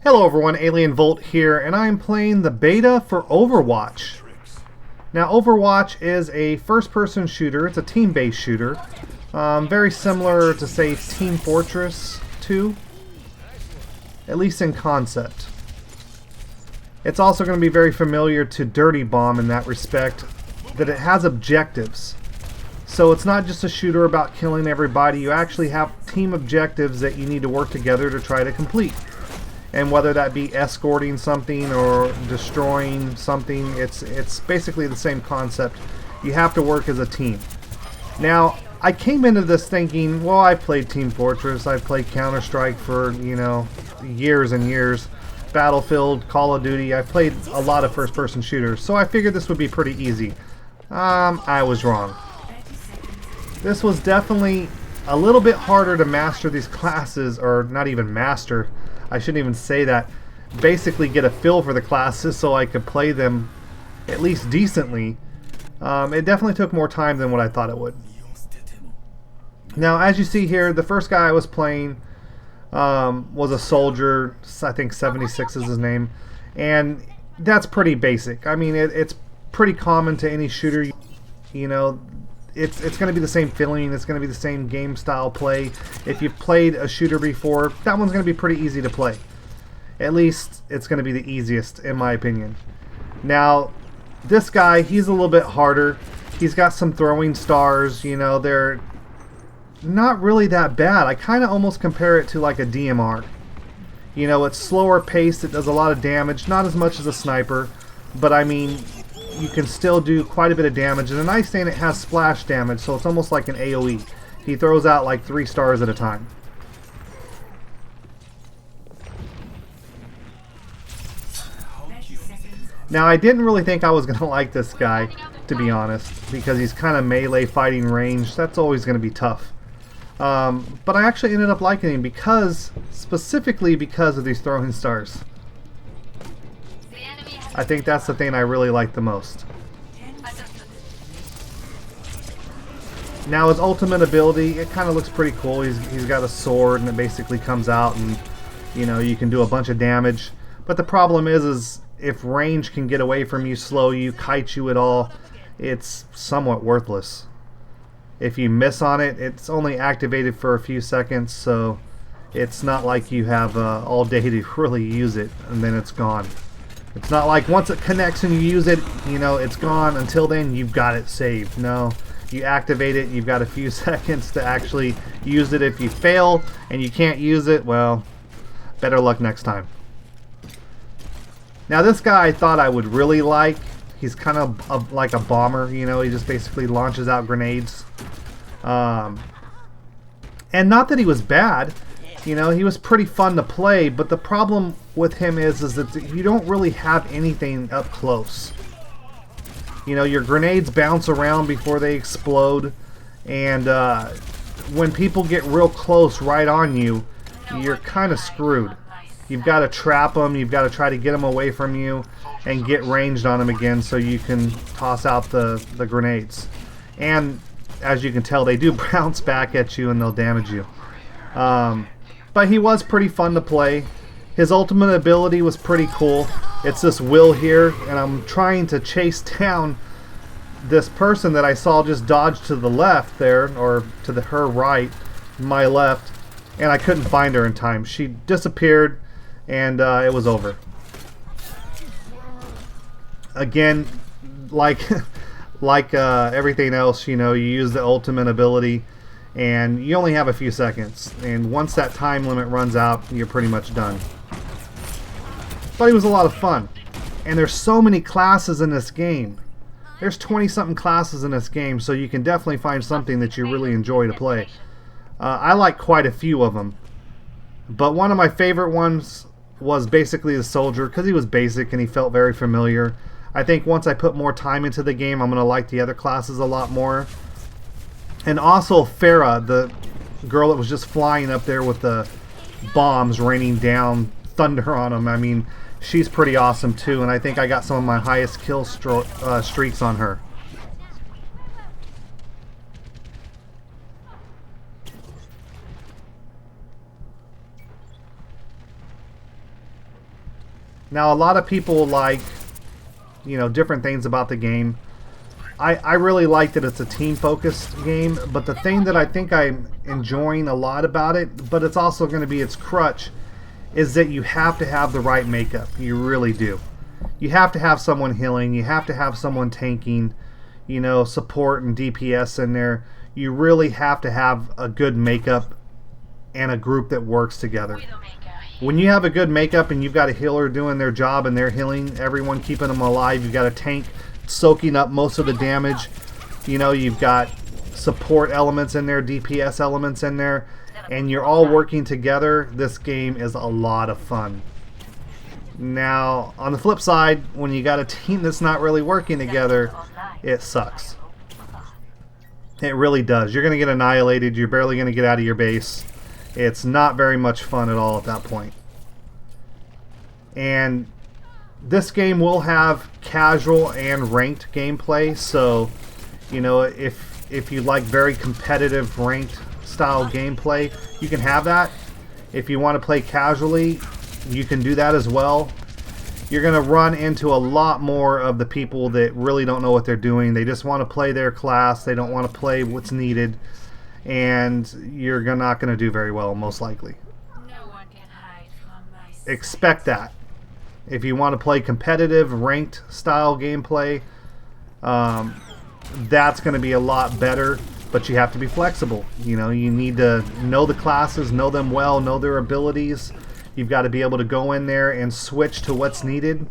Hello everyone, Alien Volt here, and I'm playing the beta for Overwatch. Now Overwatch is a first-person shooter. It's a team-based shooter. Very similar to, say, Team Fortress 2, at least in concept. It's also going to be very familiar to Dirty Bomb in that respect, that it has objectives. So it's not just a shooter about killing everybody. You actually have team objectives that you need to work together to try to complete. And whether that be escorting something or destroying something, it's basically the same concept. You have to work as a team. Now, I came into this thinking, well, I've played Team Fortress, I've played Counter-Strike for, years and years. Battlefield, Call of Duty, I've played a lot of first-person shooters, so I figured this would be pretty easy. I was wrong. This was definitely a little bit harder to master these classes, or not even master. I shouldn't even say that. Basically get a feel for the classes so I could play them at least decently. It definitely took more time than what I thought it would. Now, as you see here, the first guy I was playing was a soldier. I think 76 is his name. And that's pretty basic. I mean, it's pretty common to any shooter. It's going to be the same feeling. It's going to be the same game style play. If you've played a shooter before, that one's going to be pretty easy to play. At least it's going to be the easiest, in my opinion. Now, this guy, he's a little bit harder. He's got some throwing stars. They're not really that bad. I kind of almost compare it to like a DMR. It's slower paced. It does a lot of damage. Not as much as a sniper, but I mean, you can still do quite a bit of damage. And the nice thing, it has splash damage, so it's almost like an AoE. He throws out like 3 stars at a time. Now, I didn't really think I was going to like this guy, to be honest, because he's kind of melee fighting range. That's always going to be tough. But I actually ended up liking him specifically because of these throwing stars. I think that's the thing I really like the most. Now his ultimate ability, it kind of looks pretty cool. He's got a sword and it basically comes out and you can do a bunch of damage. But the problem is if range can get away from you, slow you, kite you at all, it's somewhat worthless. If you miss on it, it's only activated for a few seconds, so it's not like you have all day to really use it and then it's gone. It's not like once it connects and you use it, it's gone. Until then, you've got it saved. No, you activate it, you've got a few seconds to actually use it. If you fail and you can't use it, well, better luck next time. Now this guy I thought I would really like. He's kind of like a bomber, he just basically launches out grenades. And not that he was bad. He was pretty fun to play, but the problem with him is that you don't really have anything up close. Your grenades bounce around before they explode, and when people get real close right on you, you're kind of screwed. You've got to trap them, you've got to try to get them away from you, and get ranged on them again so you can toss out the grenades. And as you can tell, they do bounce back at you and they'll damage you. But he was pretty fun to play. His ultimate ability was pretty cool. It's this Will here, and I'm trying to chase down this person that I saw just dodge to the left there, or to her right, my left, and I couldn't find her in time. She disappeared, and it was over. Again, like everything else, you use the ultimate ability, and you only have a few seconds, and once that time limit runs out, you're pretty much done. But it was a lot of fun, and there's so many classes in this game. There's 20-something classes in this game, so you can definitely find something that you really enjoy to play. I like quite a few of them, but one of my favorite ones was basically the soldier, because he was basic and he felt very familiar. I think once I put more time into the game, I'm going to like the other classes a lot more. And also Farah, the girl that was just flying up there with the bombs raining down thunder on them. I mean, she's pretty awesome too, and I think I got some of my highest kill streaks on her. Now, a lot of people like, different things about the game. I really like that it's a team-focused game, but the thing that I think I'm enjoying a lot about it, but it's also going to be its crutch, is that you have to have the right makeup. You really do. You have to have someone healing. You have to have someone tanking, support and DPS in there. You really have to have a good makeup and a group that works together. When you have a good makeup and you've got a healer doing their job and they're healing everyone, keeping them alive, you've got a tank soaking up most of the damage, you've got support elements in there, DPS elements in there, and you're all working together, this game is a lot of fun. Now, on the flip side, when you got a team that's not really working together, it sucks. It really does. You're going to get annihilated. You're barely going to get out of your base. It's not very much fun at all at that point. And this game will have casual and ranked gameplay, so if you like very competitive ranked style gameplay, you can have that. If you want to play casually, you can do that as well. You're going to run into a lot more of the people that really don't know what they're doing. They just want to play their class. They don't want to play what's needed. And you're not going to do very well, most likely. No one can hide from my sight. Expect that. If you want to play competitive, ranked style gameplay, that's going to be a lot better. But you have to be flexible. You need to know the classes, know them well, know their abilities. You've got to be able to go in there and switch to what's needed.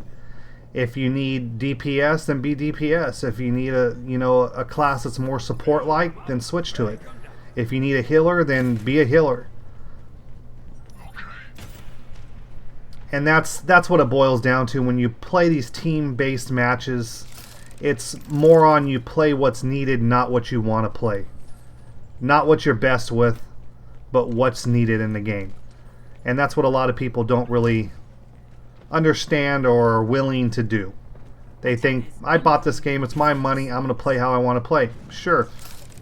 If you need DPS, then be DPS. If you need a class that's more support-like, then switch to it. If you need a healer, then be a healer. And that's what it boils down to. When you play these team-based matches, it's more on you play what's needed, not what you want to play. Not what you're best with, but what's needed in the game. And that's what a lot of people don't really understand or are willing to do. They think, I bought this game, it's my money, I'm going to play how I want to play. Sure,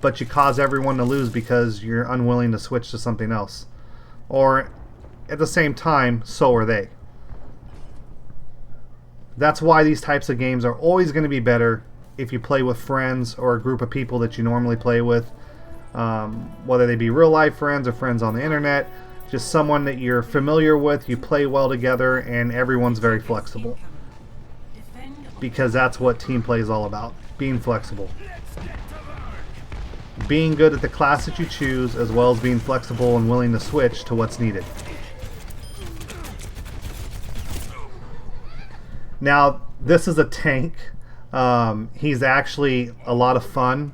but you cause everyone to lose because you're unwilling to switch to something else. Or, at the same time, so are they. That's why these types of games are always going to be better if you play with friends or a group of people that you normally play with. Whether they be real life friends or friends on the internet. Just someone that you're familiar with, you play well together, and everyone's very flexible. Because that's what team play is all about. Being flexible. Being good at the class that you choose, as well as being flexible and willing to switch to what's needed. Now, this is a tank. He's actually a lot of fun.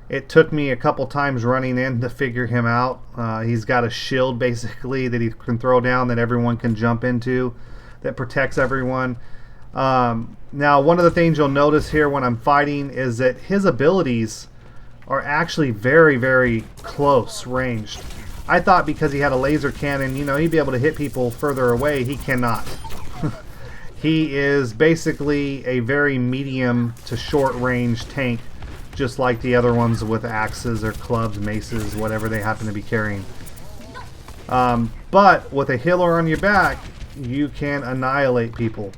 It took me a couple times running in to figure him out. He's got a shield basically that he can throw down that everyone can jump into that protects everyone. Now, one of the things you'll notice here when I'm fighting is that his abilities are actually very, very close ranged. I thought because he had a laser cannon, he'd be able to hit people further away. He cannot. He is basically a very medium to short range tank, just like the other ones with axes or clubs, maces, whatever they happen to be carrying. But with a healer on your back, you can annihilate people.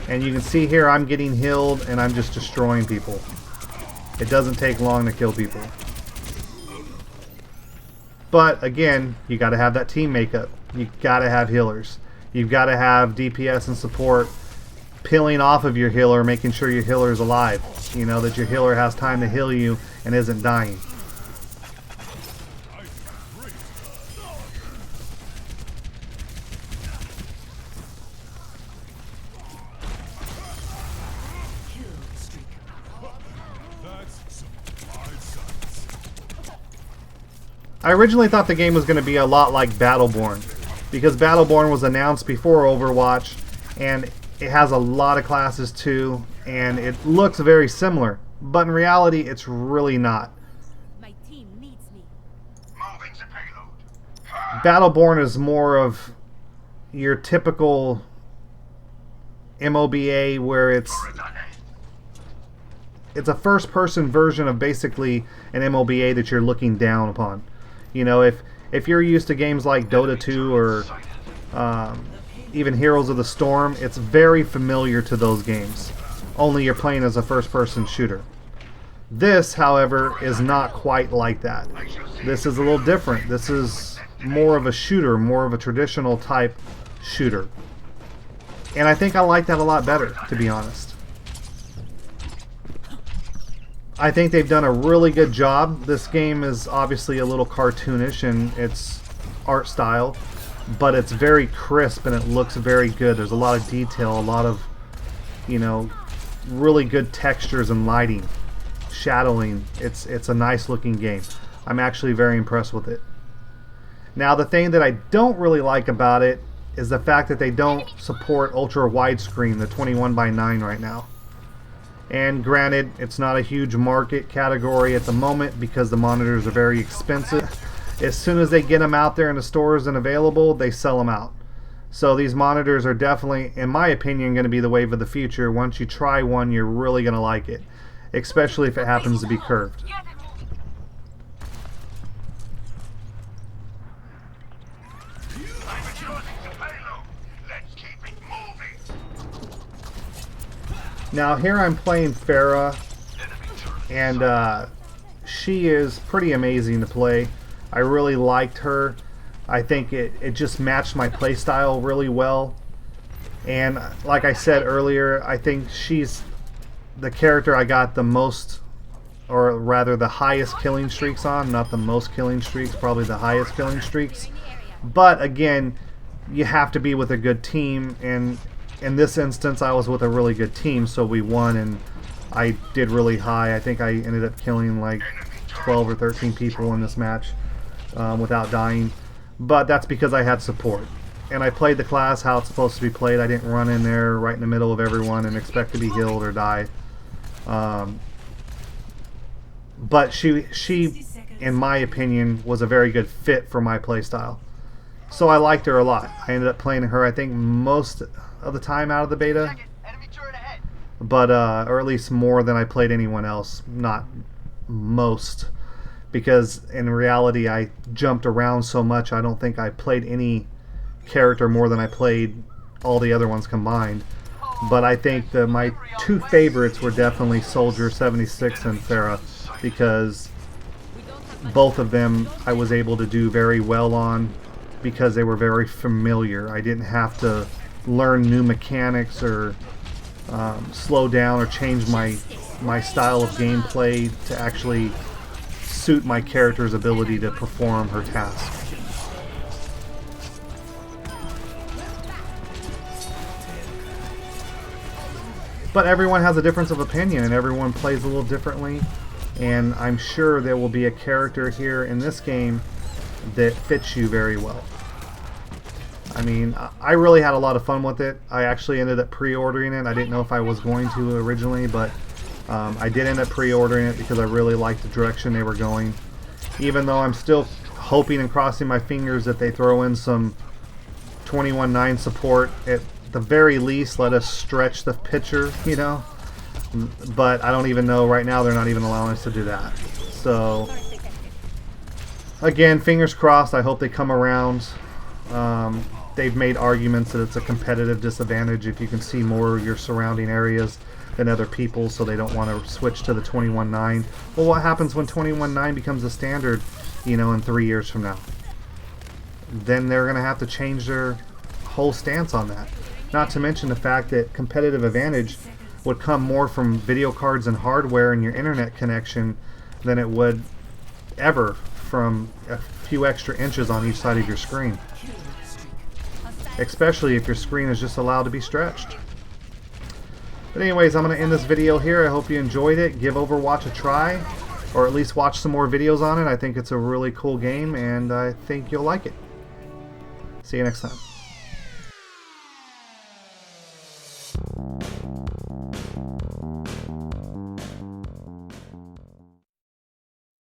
And you can see here I'm getting healed and I'm just destroying people. It doesn't take long to kill people. But again, you got to have that team makeup. You got to have healers. You've got to have DPS and support peeling off of your healer, making sure your healer is alive. That your healer has time to heal you and isn't dying. I originally thought the game was going to be a lot like Battleborn, because Battleborn was announced before Overwatch, and it has a lot of classes too, and it looks very similar, but in reality it's really not. My team needs me. Moving to payload. Battleborn is more of your typical MOBA where it's a first-person version of basically an MOBA that you're looking down upon. If you're used to games like Dota 2 or even Heroes of the Storm, it's very familiar to those games. Only you're playing as a first-person shooter. This, however, is not quite like that. This is a little different. This is more of a shooter, more of a traditional type shooter. And I think I like that a lot better, to be honest. I think they've done a really good job. This game is obviously a little cartoonish in its art style, but it's very crisp and it looks very good. There's a lot of detail, a lot of, you know, really good textures and lighting, shadowing. It's a nice looking game. I'm actually very impressed with it. Now, the thing that I don't really like about it is the fact that they don't support ultra widescreen, the 21:9 right now. And granted, it's not a huge market category at the moment because the monitors are very expensive. As soon as they get them out there in the stores and available, they sell them out. So these monitors are definitely, in my opinion, going to be the wave of the future. Once you try one, you're really going to like it, especially if it happens to be curved. Now here I'm playing Farah, and she is pretty amazing to play. I really liked her. I think it just matched my playstyle really well. And like I said earlier, I think she's the character I got the most, or rather the highest killing streaks on. Not the most killing streaks, probably the highest killing streaks. But again, you have to be with a good team, and in this instance I was with a really good team, so we won, and I did really high. I think I ended up killing like 12 or 13 people in this match without dying. But that's because I had support. And I played the class how it's supposed to be played. I didn't run in there right in the middle of everyone and expect to be healed or die. But she, in my opinion, was a very good fit for my playstyle. So I liked her a lot. I ended up playing her, I think, most of the time out of the beta. But, or at least more than I played anyone else. Not most. Because in reality I jumped around so much, I don't think I played any character more than I played all the other ones combined. But I think that my two favorites were definitely Soldier 76 and Farah, because both of them I was able to do very well on because they were very familiar. I didn't have to learn new mechanics or slow down or change my style of gameplay to actually suit my character's ability to perform her task. But everyone has a difference of opinion and everyone plays a little differently, and I'm sure there will be a character here in this game that fits you very well. I mean, I really had a lot of fun with it. I actually ended up pre-ordering it. I didn't know if I was going to originally, but I did end up pre-ordering it because I really liked the direction they were going. Even though I'm still hoping and crossing my fingers that they throw in some 21:9 support. At the very least, let us stretch the picture, you know. But I don't even know right now, they're not even allowing us to do that. So, again, fingers crossed. I hope they come around. They've made arguments that it's a competitive disadvantage if you can see more of your surrounding areas than other people, so they don't want to switch to the 21:9. Well, what happens when 21:9 becomes the standard, you know, in 3 years from now? Then they're going to have to change their whole stance on that. Not to mention the fact that competitive advantage would come more from video cards and hardware and your internet connection than it would ever from a few extra inches on each side of your screen. Especially if your screen is just allowed to be stretched. But anyways, I'm going to end this video here. I hope you enjoyed it. Give Overwatch a try, or at least watch some more videos on it. I think it's a really cool game, and I think you'll like it. See you next time.